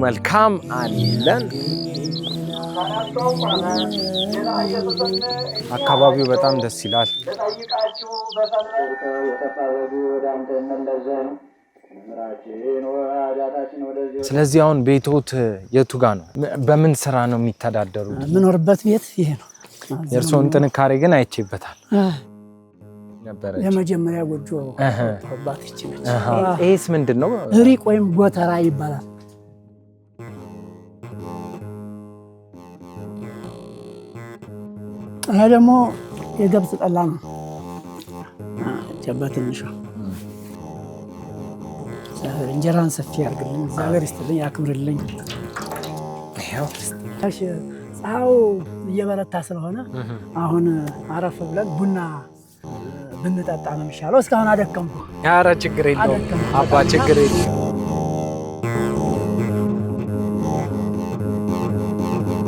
መልካም አለን። አካባቢው በጣም ደስ ይላል። ስለዚህ አሁን ቤቶት የቱ ጋር ነው? በምን ስራ ነው የሚተዳደሩት? ምኖርበት ቤት ይሄ ነው። የእርሶን ጥንካሬ ግን አይቼበታል። የመጀመሪያ ጎጆ ተባት ይችላል። ይሄስ ምንድነው? ሪቅ ወይም ጎተራ ይባላል። ይሄ ደግሞ የገብስ ጠላ ነው። ጀባ ትንሽ እንጀራን ሰፊ ያርግልኝ፣ እግዚአብሔር ይስጥልኝ፣ ያክብርልኝ። ይሄው ፀሐዩ እየበረታ ስለሆነ አሁን አረፍ ብለን ቡና ብንጠጣ ነው የሚሻለው። እስካሁን አደከምኩ። ኧረ ችግር የለውም አባ፣ ችግር የለውም።